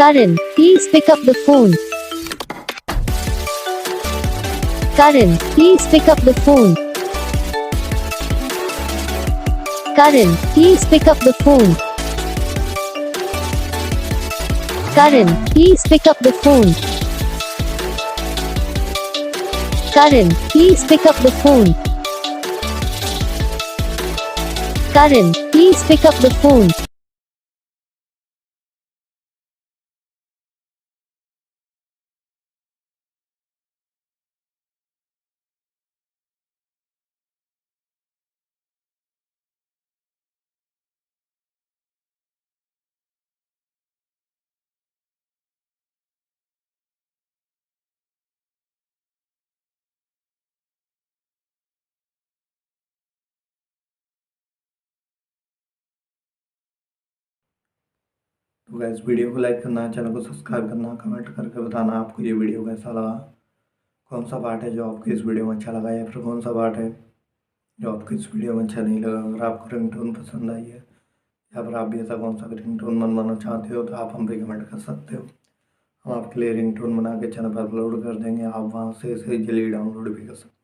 Karan, please pick up the phone. Karan, please pick up the phone. Karan, please pick up the phone. Karan, please pick up the phone. Karan, please pick up the phone. Karan, please pick up the phone. तो gas video को like करना, channel को subscribe करना, comment करके बताना आपको ये video कैसा लगा। कौन सा पार्ट है जो आपको इस वीडियो में अच्छा लगा, या फिर कौन सा पार्ट है जो आपको इस वीडियो में अच्छा नहीं लगा। अगर आपको रिंगटोन पसंद आई है या फिर आप भी ऐसा कौन सा रिंगटोन बनवाना चाहते हो तो आप हम पे कमेंट कर सकते हो। हम आपके लिए रिंगटोन बना के चैनल पर अपलोड कर देंगे, आप वहाँ से इसे जल्दी डाउनलोड भी कर सकते हो।